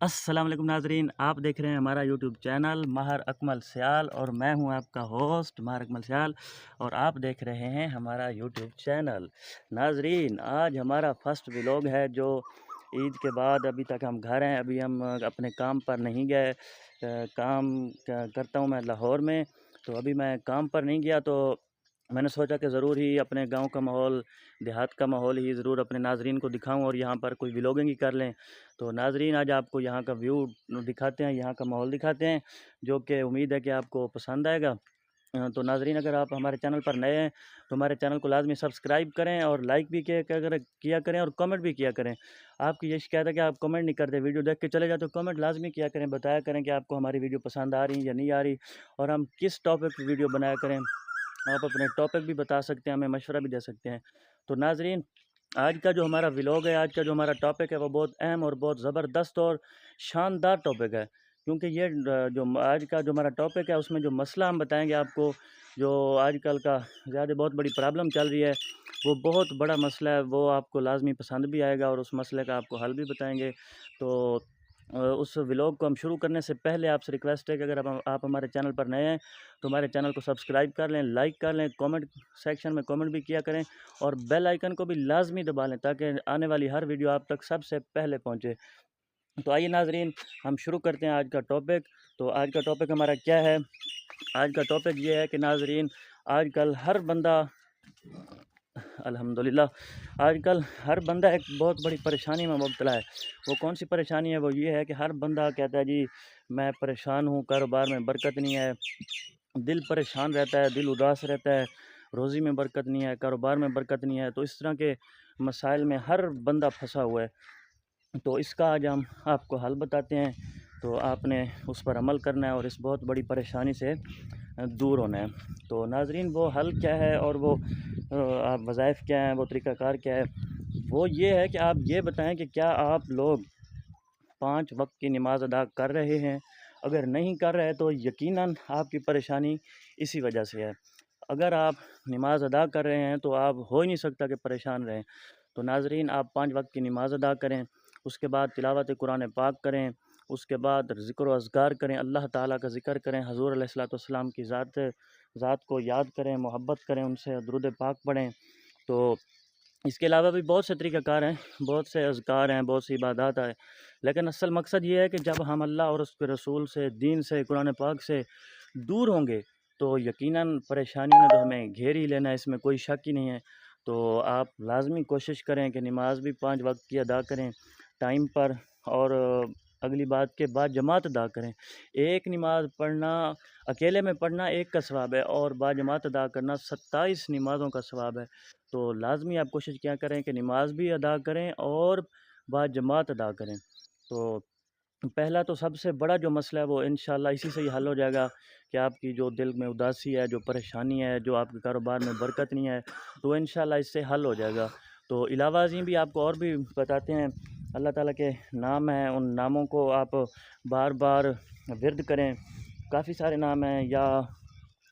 السلام علیکم ناظرین، آپ دیکھ رہے ہیں ہمارا یوٹیوب چینل ماہر اکمل سیال، اور میں ہوں آپ کا ہوسٹ ماہر اکمل سیال، اور آپ دیکھ رہے ہیں ہمارا یوٹیوب چینل۔ ناظرین، آج ہمارا فرسٹ ولاگ ہے جو عید کے بعد ابھی تک ہم گھر ہیں، ابھی ہم اپنے کام پر نہیں گئے۔ کام کرتا ہوں میں لاہور میں، تو ابھی میں کام پر نہیں گیا، تو میں نے سوچا کہ ضرور ہی اپنے گاؤں کا ماحول، دیہات کا ماحول ہی ضرور اپنے ناظرین کو دکھاؤں اور یہاں پر کوئی ولاگنگ ہی کر لیں۔ تو ناظرین، آج آپ کو یہاں کا ویو دکھاتے ہیں، یہاں کا ماحول دکھاتے ہیں، جو کہ امید ہے کہ آپ کو پسند آئے گا۔ تو ناظرین، اگر آپ ہمارے چینل پر نئے ہیں تو ہمارے چینل کو لازمی سبسکرائب کریں، اور لائک بھی کیا کریں، اور کمنٹ بھی کیا کریں۔ آپ کی یہ شکایت ہے کہ آپ کمنٹ نہیں کرتے، ویڈیو دیکھ کے چلے جاتے، تو کمنٹ لازمی کیا کریں، بتایا کریں کہ آپ کو ہماری ویڈیو پسند آ رہی ہے یا نہیں آ رہی، اور ہم کس ٹاپک پہ ویڈیو بنایا کریں۔ آپ اپنے ٹاپک بھی بتا سکتے ہیں، ہمیں مشورہ بھی دے سکتے ہیں۔ تو ناظرین، آج کا جو ہمارا ولاگ ہے، آج کا جو ہمارا ٹاپک ہے، وہ بہت اہم اور بہت زبردست اور شاندار ٹاپک ہے، کیونکہ یہ جو آج کا جو ہمارا ٹاپک ہے، اس میں جو مسئلہ ہم بتائیں گے آپ کو، جو آج کل کا زیادہ بہت بڑی پرابلم چل رہی ہے، وہ بہت بڑا مسئلہ ہے، وہ آپ کو لازمی پسند بھی آئے گا، اور اس مسئلے کا آپ کو حل بھی بتائیں گے۔ تو اس ولاگ کو ہم شروع کرنے سے پہلے آپ سے ریکویسٹ ہے کہ اگر آپ ہمارے چینل پر نئے ہیں تو ہمارے چینل کو سبسکرائب کر لیں، لائک کر لیں، کامنٹ سیکشن میں کامنٹ بھی کیا کریں، اور بیل آئیکن کو بھی لازمی دبا لیں تاکہ آنے والی ہر ویڈیو آپ تک سب سے پہلے پہنچے۔ تو آئیے ناظرین، ہم شروع کرتے ہیں آج کا ٹاپک۔ تو آج کا ٹاپک ہمارا کیا ہے؟ آج کا ٹاپک یہ ہے کہ ناظرین، آج کل ہر بندہ الحمدللہ آج کل ہر بندہ ایک بہت بڑی پریشانی میں مبتلا ہے۔ وہ کون سی پریشانی ہے؟ وہ یہ ہے کہ ہر بندہ کہتا ہے جی میں پریشان ہوں، کاروبار میں برکت نہیں ہے، دل پریشان رہتا ہے، دل اداس رہتا ہے، روزی میں برکت نہیں ہے، کاروبار میں برکت نہیں ہے۔ تو اس طرح کے مسائل میں ہر بندہ پھنسا ہوا ہے۔ تو اس کا آج ہم آپ کو حل بتاتے ہیں، تو آپ نے اس پر عمل کرنا ہے اور اس بہت بڑی پریشانی سے دور ہونا ہے۔ تو ناظرین، وہ حل کیا ہے اور وہ وظائف کیا ہیں، وہ طریقہ کار کیا ہے؟ وہ یہ ہے کہ آپ یہ بتائیں کہ کیا آپ لوگ 5 وقت کی نماز ادا کر رہے ہیں؟ اگر نہیں کر رہے تو یقیناً آپ کی پریشانی اسی وجہ سے ہے۔ اگر آپ نماز ادا کر رہے ہیں تو آپ ہو ہی نہیں سکتا کہ پریشان رہیں۔ تو ناظرین، آپ 5 وقت کی نماز ادا کریں، اس کے بعد تلاوت قرآن پاک کریں، اس کے بعد ذکر و اذکار کریں، اللہ تعالیٰ کا ذکر کریں، حضور علیہ السلام کی ذات کو یاد کریں، محبت کریں، ان سے درود پاک پڑھیں۔ تو اس کے علاوہ بھی بہت سے طریقہ کار ہیں، بہت سے اذکار ہیں، بہت سی عبادات ہیں، لیکن اصل مقصد یہ ہے کہ جب ہم اللہ اور اس کے رسول سے، دین سے، قرآن پاک سے دور ہوں گے تو یقیناً پریشانیوں نے تو ہمیں گھیر ہی لینا ہے، اس میں کوئی شک ہی نہیں ہے۔ تو آپ لازمی کوشش کریں کہ نماز بھی 5 وقت کی ادا کریں ٹائم پر، اور اگلی بات کے بعد جماعت ادا کریں۔ ایک نماز پڑھنا، اکیلے میں پڑھنا ایک کا ثواب ہے، اور با جماعت ادا کرنا 27 نمازوں کا ثواب ہے۔ تو لازمی آپ کوشش کیا کریں کہ نماز بھی ادا کریں اور با جماعت ادا کریں۔ تو پہلا تو سب سے بڑا جو مسئلہ ہے وہ انشاءاللہ اسی سے ہی حل ہو جائے گا، کہ آپ کی جو دل میں اداسی ہے، جو پریشانی ہے، جو آپ کے کاروبار میں برکت نہیں ہے، تو انشاءاللہ اس سے حل ہو جائے گا۔ تو علاوہ ازیں بھی آپ کو اور بھی بتاتے ہیں، اللہ تعالیٰ کے نام ہیں، ان ناموں کو آپ بار بار ورد کریں۔ کافی سارے نام ہیں، یا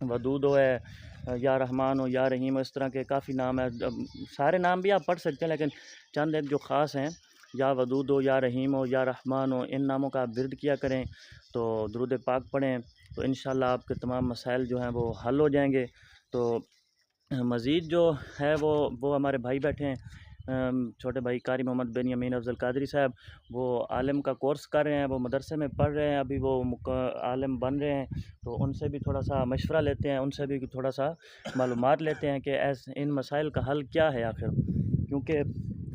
ودود ہے، یا رحمان ہو، یا رحیم ہو، اس طرح کے کافی نام ہیں۔ سارے نام بھی آپ پڑھ سکتے ہیں، لیکن چند ایک جو خاص ہیں، یا ودود ہو، یا رحیم ہو، یا رحمان ہو، ان ناموں کا آپ ورد کیا کریں، تو درود پاک پڑھیں، تو انشاءاللہ آپ کے تمام مسائل جو ہیں وہ حل ہو جائیں گے۔ تو مزید جو ہے وہ ہمارے بھائی بیٹھے ہیں، چھوٹے بھائی قاری محمد بن یمین افضل قادری صاحب، وہ عالم کا کورس کر رہے ہیں، وہ مدرسے میں پڑھ رہے ہیں، ابھی وہ عالم بن رہے ہیں۔ تو ان سے بھی تھوڑا سا مشورہ لیتے ہیں، ان سے بھی تھوڑا سا معلومات لیتے ہیں کہ ان مسائل کا حل کیا ہے آخر، کیونکہ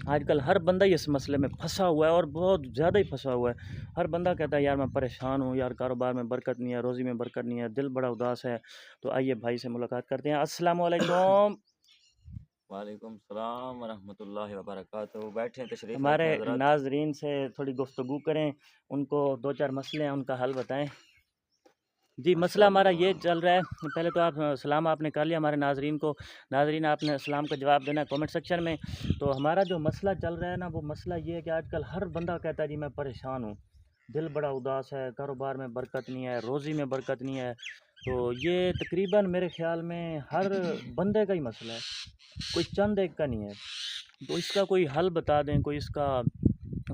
آج کل ہر بندہ ہی اس مسئلے میں پھنسا ہوا ہے، اور بہت زیادہ ہی پھنسا ہوا ہے۔ ہر بندہ کہتا ہے یار میں پریشان ہوں، یار کاروبار میں برکت نہیں ہے، روزی میں برکت نہیں ہے، دل بڑا اداس ہے۔ تو آئیے بھائی سے ملاقات کرتے ہیں۔ السلام علیکم۔ وعلیکم السلام ورحمۃ اللہ وبرکاتہ۔ بیٹھیں، تشریف ہمارے رکھیں حضرات۔ ناظرین سے تھوڑی گفتگو کریں، ان کو 2-4 مسئلے ہیں، ان کا حل بتائیں۔ جی، مسئلہ ہمارا ماشاءاللہ۔ یہ چل رہا ہے، پہلے تو آپ سلام آپ نے کر لیا ہمارے ناظرین کو، ناظرین آپ نے سلام کا جواب دینا ہے کومنٹ سیکشن میں۔ تو ہمارا جو مسئلہ چل رہا ہے نا، وہ مسئلہ یہ ہے کہ آج کل ہر بندہ کہتا ہے جی میں پریشان ہوں، دل بڑا اداس ہے، کاروبار میں برکت نہیں ہے، روزی میں برکت نہیں ہے۔ تو یہ تقریباً میرے خیال میں ہر بندے کا ہی مسئلہ ہے، کوئی چند ایک کا نہیں ہے۔ تو اس کا کوئی حل بتا دیں، کوئی اس کا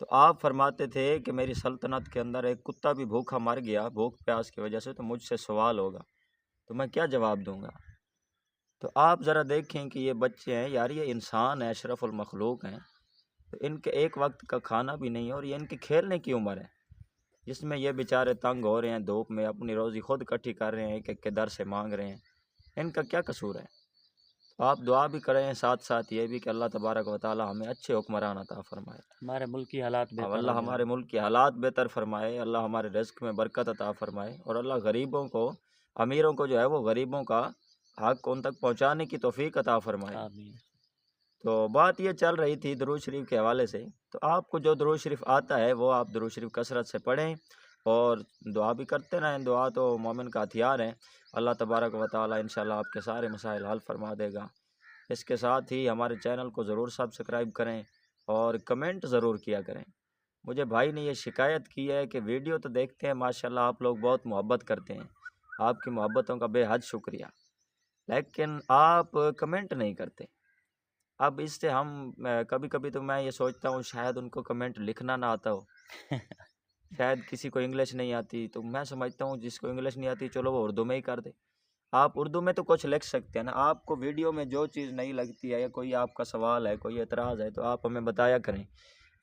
تو آپ فرماتے تھے کہ میری سلطنت کے اندر ایک کتا بھی بھوکا مر گیا بھوک پیاس کی وجہ سے تو مجھ سے سوال ہوگا، تو میں کیا جواب دوں گا؟ تو آپ ذرا دیکھیں کہ یہ بچے ہیں یار، یہ انسان ہیں، اشرف المخلوق ہیں، تو ان کے ایک وقت کا کھانا بھی نہیں ہے، اور یہ ان کی کھیلنے کی عمر ہے جس میں یہ بیچارے تنگ ہو رہے ہیں، دھوپ میں اپنی روزی خود اکٹھی کر رہے ہیں، ایک ایک کے در سے مانگ رہے ہیں، ان کا کیا قصور ہے؟ تو آپ دعا بھی کریں، ساتھ ساتھ یہ بھی کہ اللہ تبارک و تعالی ہمیں اچھے حکمران عطا فرمائے، ہمارے ملک کی حالات اب بہتر اللہ ہو جائیں۔ ہمارے ملک کے حالات بہتر فرمائے، اللہ ہمارے رزق میں برکت عطا فرمائے، اور اللہ غریبوں کو، امیروں کو جو ہے وہ غریبوں کا حق ان تک پہنچانے کی توفیق عطا فرمائے۔ آمین۔ تو بات یہ چل رہی تھی درود شریف کے حوالے سے، تو آپ کو جو درود شریف آتا ہے وہ آپ درود شریف کثرت سے پڑھیں اور دعا بھی کرتے رہیں، دعا تو مومن کا ہتھیار ہے، اللہ تبارک و تعالی انشاءاللہ آپ کے سارے مسائل حل فرما دے گا۔ اس کے ساتھ ہی ہمارے چینل کو ضرور سبسکرائب کریں اور کمنٹ ضرور کیا کریں۔ مجھے بھائی نے یہ شکایت کی ہے کہ ویڈیو تو دیکھتے ہیں ماشاءاللہ، آپ لوگ بہت محبت کرتے ہیں، آپ کی محبتوں کا بے حد شکریہ، لیکن آپ کمنٹ نہیں کرتے۔ اب اس سے ہم کبھی کبھی تو میں یہ سوچتا ہوں شاید ان کو کمنٹ لکھنا نہ آتا ہو، شاید کسی کو انگلش نہیں آتی، تو میں سمجھتا ہوں جس کو انگلش نہیں آتی چلو وہ اردو میں ہی کر دے۔ آپ اردو میں تو کچھ لکھ سکتے ہیں نا، آپ کو ویڈیو میں جو چیز نہیں لگتی ہے یا کوئی آپ کا سوال ہے، کوئی اعتراض ہے، تو آپ ہمیں بتایا کریں،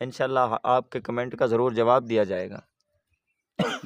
انشاءاللہ آپ کے کمنٹ کا ضرور جواب دیا جائے گا۔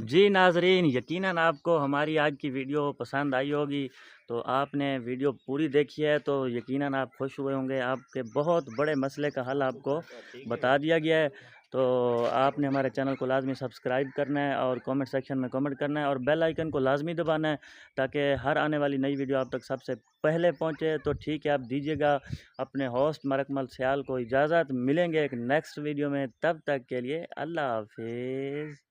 جی ناظرین، یقیناً آپ کو ہماری آج کی ویڈیو پسند آئی ہوگی، تو آپ نے ویڈیو پوری دیکھی ہے تو یقیناً آپ خوش ہوئے ہوں گے، آپ کے بہت بڑے مسئلے کا حل آپ کو بتا دیا گیا ہے۔ تو آپ نے ہمارے چینل کو لازمی سبسکرائب کرنا ہے اور کامنٹ سیکشن میں کامنٹ کرنا ہے اور بیل آئیکن کو لازمی دبانا ہے تاکہ ہر آنے والی نئی ویڈیو آپ تک سب سے پہلے پہنچے۔ تو ٹھیک ہے، آپ دیجیے گا اپنے ہوسٹ مرکمل سیال کو اجازت، ملیں گے ایک نیکسٹ ویڈیو میں، تب تک کے لیے اللہ حافظ۔